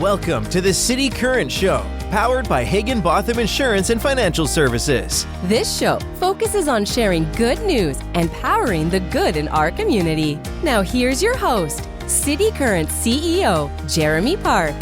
Welcome to the City Current Show, powered by Hagen-Botham Insurance and Financial Services. This show focuses on sharing good news and powering the good in our community. Now here's your host, City Current CEO, Jeremy Park.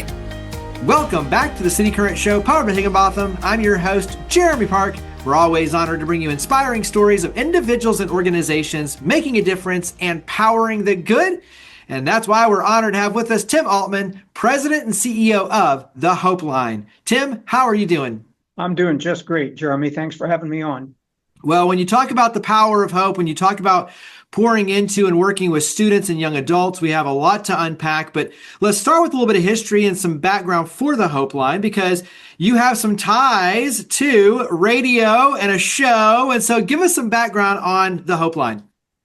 Welcome back to the City Current Show, powered by Hagen-Botham. I'm your host, Jeremy Park. We're always honored to bring you inspiring stories of individuals and organizations making a difference and powering the good. And that's why we're honored to have with us Tim Altman, President and CEO of TheHopeLine. Tim, how are you doing? I'm doing just great, Jeremy. Thanks for having me on. Well, when you talk about the power of hope, when you talk about pouring into and working with students and young adults, we have a lot to unpack. But let's start with a little bit of history and some background for TheHopeLine, because you have some ties to radio and a show. And so give us some background on TheHopeLine.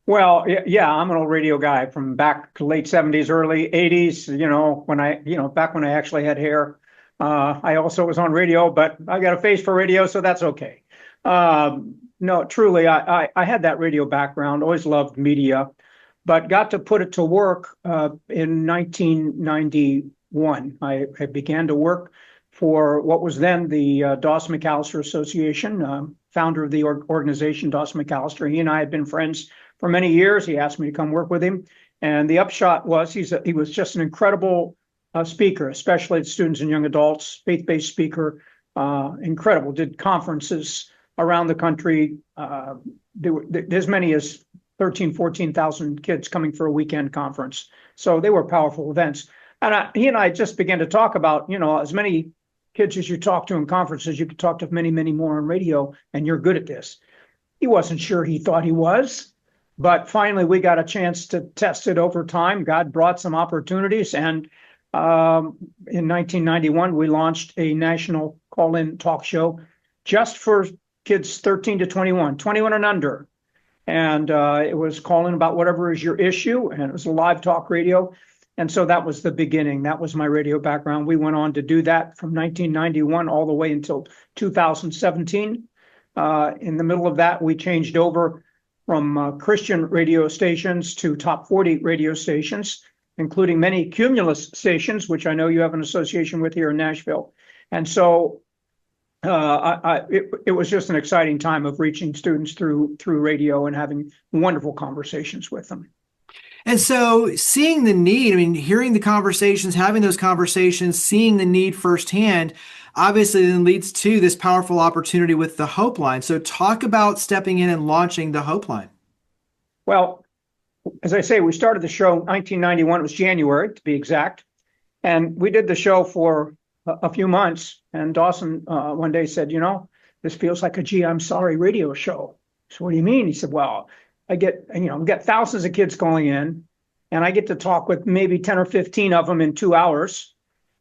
Well, yeah, I'm an old radio guy from back to late 70s, early 80s, back when I actually had hair. I also was on radio, but I got a face for radio, so that's okay. No, truly, I had that radio background, always loved media, but got to put it to work in 1991. I began to work for what was then the Dawson McAllister Association, founder of the organization, Dawson McAllister. He and I had been friends for many years. He asked me to come work with him. And the upshot was he was just an incredible speaker, especially to students and young adults, faith-based speaker, incredible, did conferences around the country. There were as many as 14,000 kids coming for a weekend conference. So they were powerful events. And he and I just began to talk about, as many kids as you talk to in conferences, you could talk to many, many more on radio, and you're good at this. He wasn't sure he thought he was. But finally, we got a chance to test it over time. God brought some opportunities. And in 1991, we launched a national call-in talk show just for kids 13 to 21 and under. And it was calling about whatever is your issue. And it was a live talk radio. And so that was the beginning. That was my radio background. We went on to do that from 1991 all the way until 2017. In the middle of that, we changed over from Christian radio stations to top 40 radio stations, including many Cumulus stations, which I know you have an association with here in Nashville. And so it was just an exciting time of reaching students through radio and having wonderful conversations with them. And so seeing the need, hearing the conversations, having those conversations, seeing the need firsthand, obviously then leads to this powerful opportunity with the HopeLine. So talk about stepping in and launching the HopeLine. Well, as I say, we started the show in 1991. It was January, to be exact. And we did the show for a few months. And Dawson one day said, this feels like a Gee, I'm Sorry radio show. So what do you mean? He said, well, I get thousands of kids calling in, and I get to talk with maybe 10 or 15 of them in 2 hours.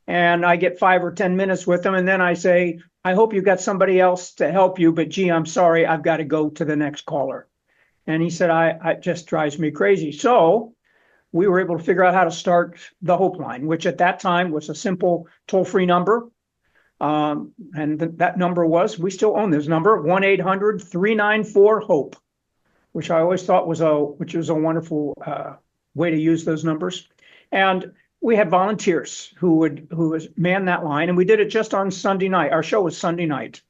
And I get 5 or 10 minutes with them. And then I say, I hope you got somebody else to help you, but gee, I'm sorry, I've got to go to the next caller. And he said, it just drives me crazy. So we were able to figure out how to start the HopeLine, which at that time was a simple toll-free number. That number we still own this number, 1-800-394-HOPE, which I always thought was a wonderful way to use those numbers. And we had volunteers who would man that line, and we did it just on Sunday night. Our show was Sunday night,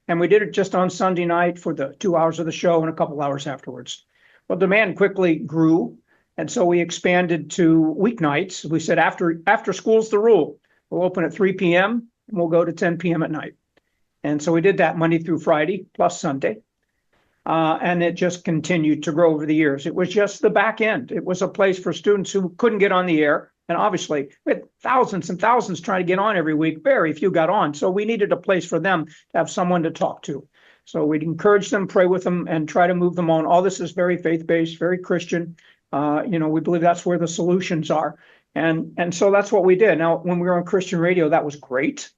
and we did it just on Sunday night for the 2 hours of the show and a couple hours afterwards. Well, demand quickly grew, and so we expanded to weeknights. We said after school's the rule. We'll open at 3 p.m. and we'll go to 10 p.m. at night. And so we did that Monday through Friday plus Sunday. And it just continued to grow over the years. It was just the back end. It was a place for students who couldn't get on the air. And obviously, we had thousands and thousands trying to get on every week. Very few got on. So we needed a place for them to have someone to talk to. So we'd encourage them, pray with them, and try to move them on. All this is very faith-based, very Christian. We believe that's where the solutions are. And so that's what we did. Now, when we were on Christian radio, that was great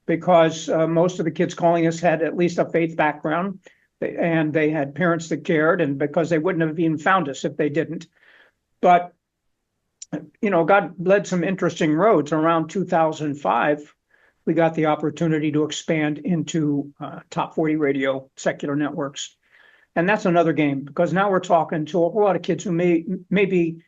because most of the kids calling us had at least a faith background. And they had parents that cared, and because they wouldn't have even found us if they didn't. But God led some interesting roads. Around 2005, we got the opportunity to expand into top 40 radio secular networks. And that's another game, because now we're talking to a whole lot of kids who maybe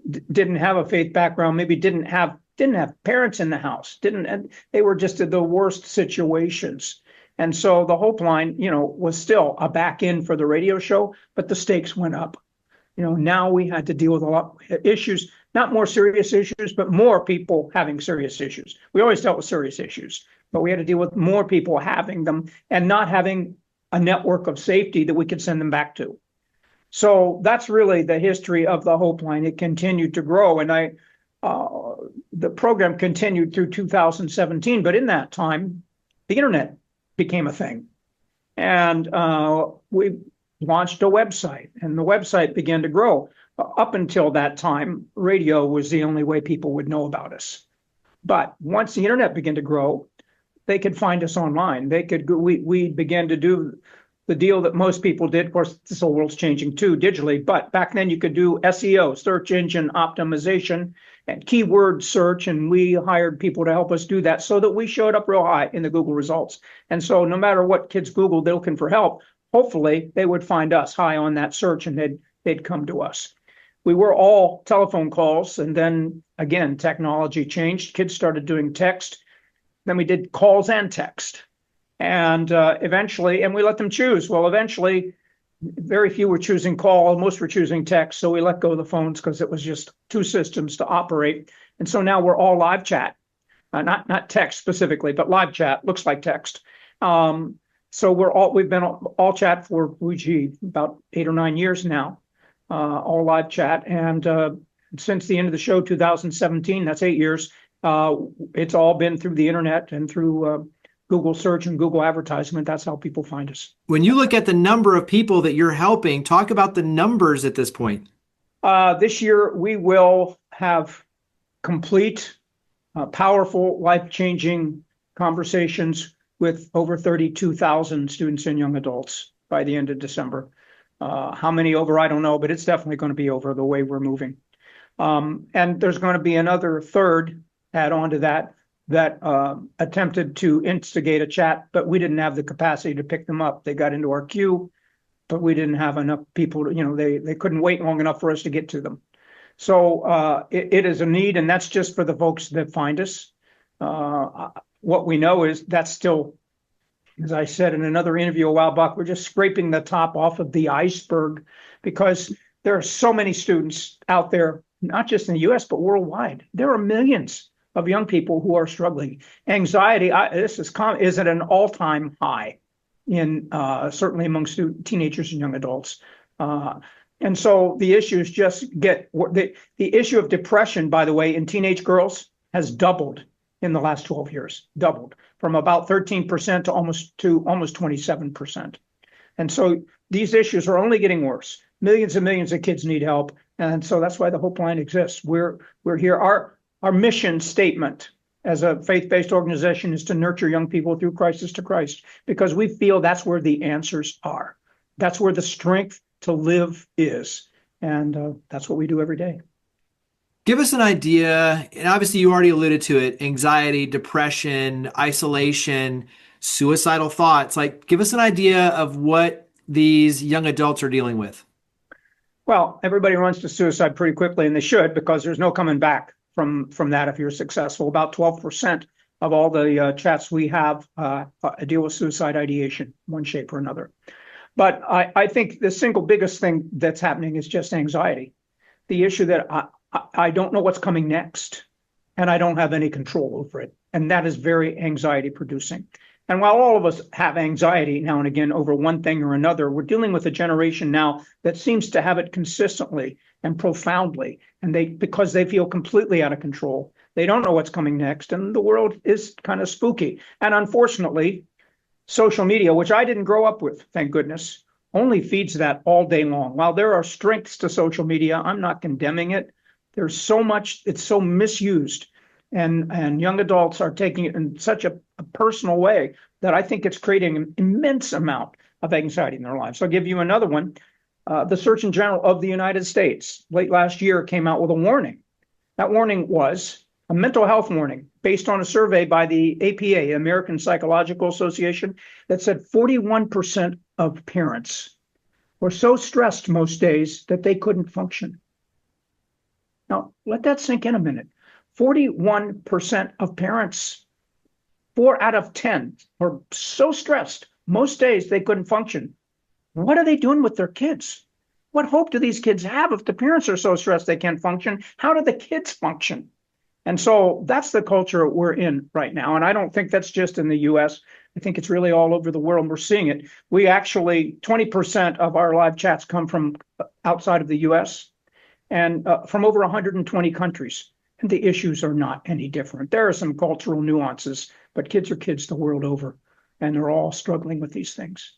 didn't have a faith background, maybe didn't have didn't have parents in the house, and they were just in the worst situations. And so the HopeLine, was still a back end for the radio show, but the stakes went up. Now we had to deal with a lot of issues, not more serious issues, but more people having serious issues. We always dealt with serious issues, but we had to deal with more people having them and not having a network of safety that we could send them back to. So that's really the history of the HopeLine. It continued to grow, and the program continued through 2017. But in that time, the internet became a thing, and we launched a website, and the website began to grow. Up until that time, radio was the only way people would know about us. But once the internet began to grow, they could find us online. We began to do the deal that most people did. Of course, this whole world's changing too digitally, but back then you could do SEO, search engine optimization, and keyword search, and we hired people to help us do that so that we showed up real high in the Google results. And so no matter what kids Google, they're looking for help, hopefully they would find us high on that search and they'd come to us. We were all telephone calls, and then again, technology changed. Kids started doing text. Then we did calls and text. And eventually, and we let them choose. Well, eventually, very few were choosing call, most were choosing text. So we let go of the phones because it was just two systems to operate. And so now we're all live chat, not text specifically, but live chat, looks like text. So we've been all chat for about 8 or 9 years now, all live chat. And since the end of the show, 2017, that's 8 years. It's all been through the internet and through Google search and Google advertisement. That's how people find us. When you look at the number of people that you're helping, talk about the numbers at this point. This year, we will have complete, powerful, life-changing conversations with over 32,000 students and young adults by the end of December. How many over, I don't know, but it's definitely going to be over the way we're moving. And there's going to be another third add on to that attempted to instigate a chat, but we didn't have the capacity to pick them up. They got into our queue, but we didn't have enough people they couldn't wait long enough for us to get to them. So it is a need, and that's just for the folks that find us. What we know is that's still, as I said in another interview a while back, we're just scraping the top off of the iceberg, because there are so many students out there, not just in the US, but worldwide. There are millions of young people who are struggling. Anxiety, is at an all-time high in certainly among teenagers and young adults. And so the issues the issue of depression, by the way, in teenage girls has doubled in the last 12 years, doubled from about 13% to almost 27%. And so these issues are only getting worse. Millions and millions of kids need help. And so that's why the HopeLine exists. We're here. Our mission statement as a faith-based organization is to nurture young people through crisis to Christ, because we feel that's where the answers are. That's where the strength to live is. And that's what we do every day. Give us an idea, and obviously you already alluded to it, anxiety, depression, isolation, suicidal thoughts. Give us an idea of what these young adults are dealing with. Well, everybody runs to suicide pretty quickly, and they should, because there's no coming back from that if you're successful. About 12% of all the chats we have deal with suicide ideation, one shape or another. But I think the single biggest thing that's happening is just anxiety. The issue that I don't know what's coming next, and I don't have any control over it. And that is very anxiety producing. And while all of us have anxiety now and again over one thing or another, we're dealing with a generation now that seems to have it consistently and profoundly, and because they feel completely out of control. They don't know what's coming next, and the world is kind of spooky. And unfortunately, social media, which I didn't grow up with, thank goodness, only feeds that all day long. While there are strengths to social media, I'm not condemning it. There's so much, it's so misused. And young adults are taking it in such a personal way that I think it's creating an immense amount of anxiety in their lives. I'll give you another one. The Surgeon General of the United States late last year came out with a warning. That warning was a mental health warning based on a survey by the APA, American Psychological Association, that said 41% of parents were so stressed most days that they couldn't function. Now, let that sink in a minute. 41% of parents, 4 out of 10, are so stressed. Most days they couldn't function. What are they doing with their kids? What hope do these kids have if the parents are so stressed they can't function? How do the kids function? And so that's the culture we're in right now. And I don't think that's just in the US. I think it's really all over the world. We're seeing it. We actually, 20% of our live chats come from outside of the US and from over 120 countries. And the issues are not any different. There are some cultural nuances, but kids are kids the world over, and they're all struggling with these things.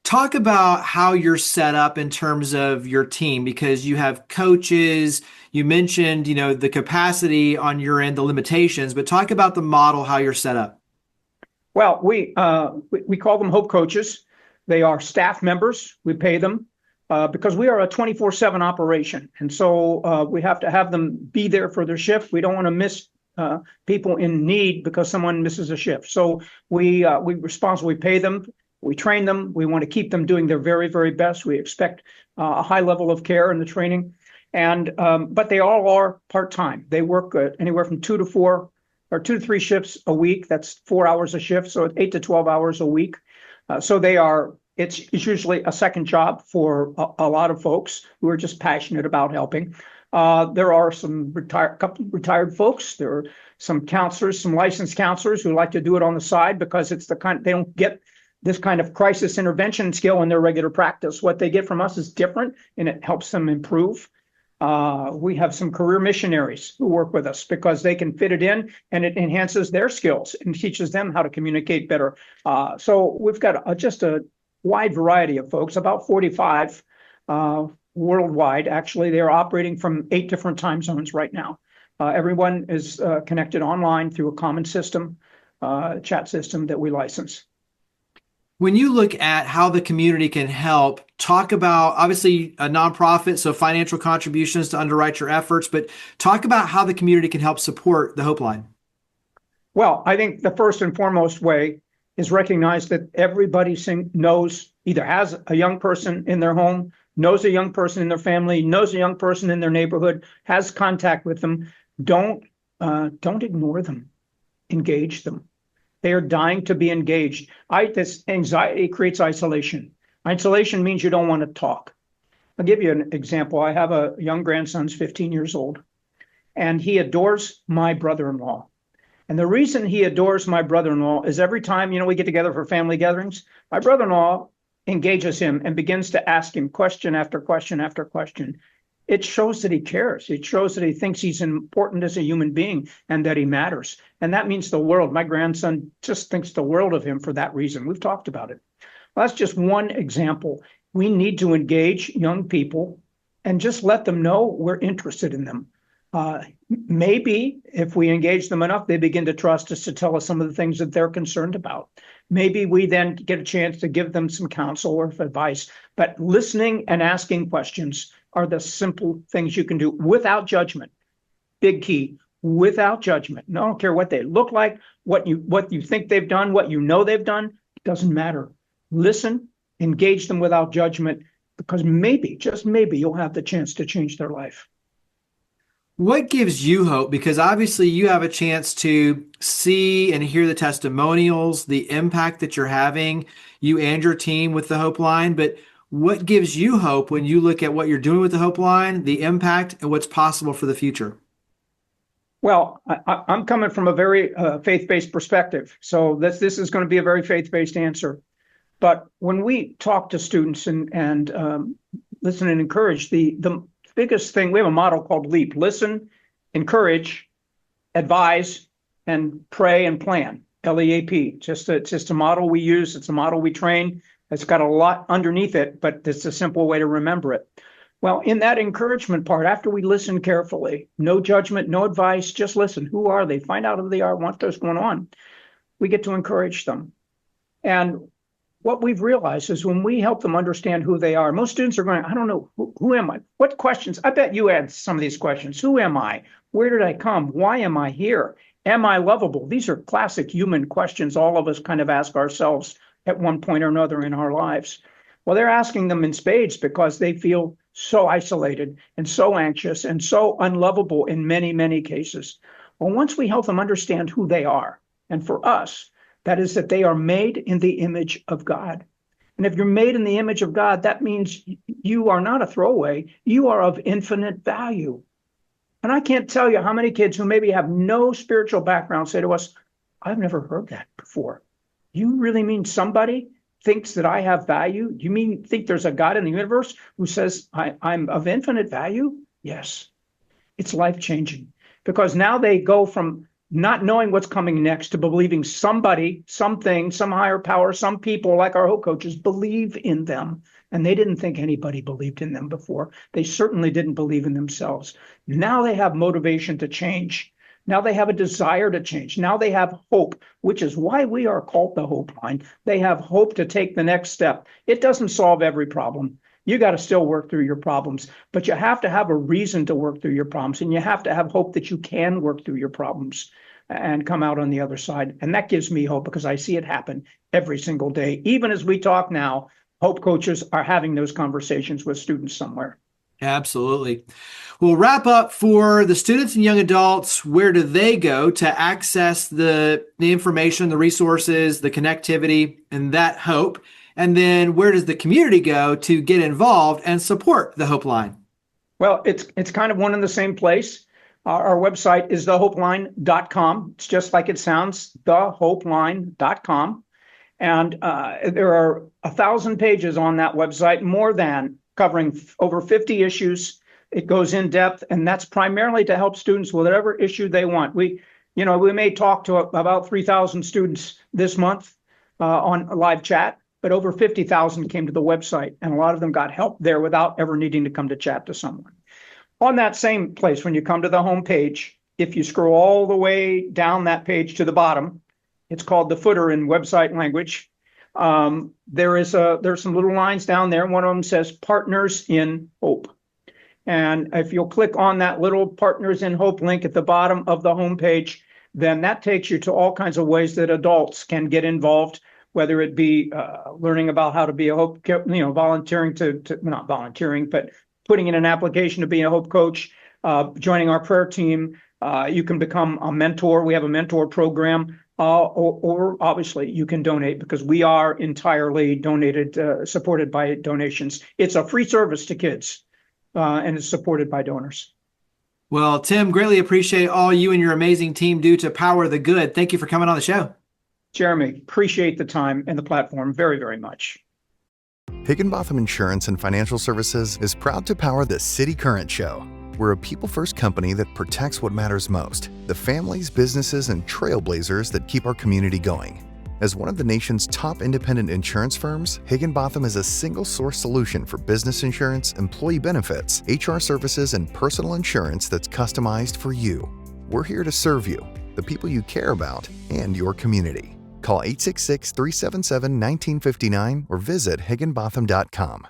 Talk about how you're set up in terms of your team, because you have coaches. You mentioned, the capacity on your end, the limitations, but talk about the model, how you're set up. Well, we call them Hope Coaches. They are staff members. We pay them because we are a 24/7 operation. And so we have to have them be there for their shift. We don't want to miss people in need because someone misses a shift. So we responsibly pay them. We train them. We want to keep them doing their very, very best. We expect a high level of care in the training. And but they all are part-time. They work anywhere from 2 to 4 or 2 to 3 shifts a week. That's 4 hours a shift, so 8 to 12 hours a week. So they are. It's usually a second job for a lot of folks who are just passionate about helping. There are some couple retired folks. There are some counselors, some licensed counselors who like to do it on the side because it's the kind they don't get this kind of crisis intervention skill in their regular practice. What they get from us is different, and it helps them improve. We have some career missionaries who work with us because they can fit it in, and it enhances their skills and teaches them how to communicate better. So we've got just a wide variety of folks, about 45 worldwide. Actually, they are operating from 8 different time zones right now. Everyone is connected online through a common system, chat system that we license. When you look at how the community can help, talk about, obviously, a nonprofit, so financial contributions to underwrite your efforts, but talk about how the community can help support the HopeLine. Well, I think the first and foremost way is recognize that everybody knows, either has a young person in their home, knows a young person in their family, knows a young person in their neighborhood, has contact with them. Don't ignore them. Engage them. They are dying to be engaged. This anxiety creates isolation. Isolation means you don't want to talk. I'll give you an example. I have a young grandson, who's 15 years old, and he adores my brother-in-law. And the reason he adores my brother-in-law is every time, we get together for family gatherings, my brother-in-law engages him and begins to ask him question after question after question. It shows that he cares. It shows that he thinks he's important as a human being and that he matters. And that means the world. My grandson just thinks the world of him for that reason. We've talked about it. Well, that's just one example. We need to engage young people and just let them know we're interested in them. Maybe if we engage them enough, they begin to trust us to tell us some of the things that they're concerned about. Maybe we then get a chance to give them some counsel or advice. But listening and asking questions are the simple things you can do without judgment. Big key, without judgment. No, I don't care what they look like, what you think they've done, what you know they've done, it doesn't matter. Listen, engage them without judgment, because maybe, just maybe, you'll have the chance to change their life. What gives you hope? Because obviously you have a chance to see and hear the testimonials, the impact that you're having, you and your team with the HopeLine, but what gives you hope when you look at what you're doing with the HopeLine, the impact, and what's possible for the future? Well, I'm coming from a very faith-based perspective, so this is going to be a very faith-based answer. But when we talk to students and listen and encourage, the biggest thing, we have a motto called LEAP: listen, encourage, advise, and pray and plan. LEAP. It's just a model we use. It's a model we train. It's got a lot underneath it, but it's a simple way to remember it. Well, in that encouragement part, after we listen carefully, no judgment, no advice, just listen. Who are they? Find out who they are, what's going on. We get to encourage them. And what we've realized is when we help them understand who they are, most students are going, I don't know, who am I? What questions? I bet you had some of these questions. Who am I? Where did I come? Why am I here? Am I lovable? These are classic human questions all of us kind of ask ourselves at one point or another in our lives. Well, they're asking them in spades because they feel so isolated and so anxious and so unlovable in many, many cases. Well, once we help them understand who they are, and for us, that is that they are made in the image of God. And if you're made in the image of God, that means you are not a throwaway. You are of infinite value. And I can't tell you how many kids who maybe have no spiritual background say to us, I've never heard that before. You really mean somebody thinks that I have value? You think there's a God in the universe who says I'm of infinite value? Yes. It's life-changing, because now they go from not knowing what's coming next to believing somebody, something, some higher power, some people like our Hope coaches believe in them. And they didn't think anybody believed in them before. They certainly didn't believe in themselves. Now they have motivation to change. Now they have a desire to change. Now they have hope, which is why we are called the Hope Line. They have hope to take the next step. It doesn't solve every problem. You got to still work through your problems, but you have to have a reason to work through your problems, and you have to have hope that you can work through your problems and come out on the other side. And that gives me hope, because I see it happen every single day. Even as we talk now, Hope coaches are having those conversations with students somewhere. Absolutely. We'll wrap up for the students and young adults. Where do they go to access the information, the resources, the connectivity, and that hope? And then where does the community go to get involved and support the Hope Line? Well, it's kind of one and the same place. Our website is TheHopeLine.com. It's just like it sounds, TheHopeLine.com. And there are 1,000 pages on that website, more than, covering over 50 issues. It goes in depth, and that's primarily to help students with whatever issue they want. We may talk to about 3,000 students this month on a live chat, but over 50,000 came to the website, and a lot of them got help there without ever needing to come to chat to someone. On that same place, when you come to the home page, if you scroll all the way down that page to the bottom, it's called the footer in website language. There's some little lines down there. One of them says Partners in Hope. And if you'll click on that little Partners in Hope link at the bottom of the homepage, then that takes you to all kinds of ways that adults can get involved, whether it be learning about how to be a Hope, volunteering not volunteering, but putting in an application to be a Hope coach, joining our prayer team. You can become a mentor. We have a mentor program. Or obviously you can donate, because we are entirely supported by donations. It's a free service to kids, and it's supported by donors. Well, Tim, greatly appreciate all you and your amazing team do to power the good. Thank you for coming on the show. Jeremy, appreciate the time and the platform very, very much. Higginbotham Insurance and Financial Services is proud to power the City Current Show. We're a people-first company that protects what matters most, the families, businesses, and trailblazers that keep our community going. As one of the nation's top independent insurance firms, Higginbotham is a single-source solution for business insurance, employee benefits, HR services, and personal insurance that's customized for you. We're here to serve you, the people you care about, and your community. Call 866-377-1959 or visit higginbotham.com.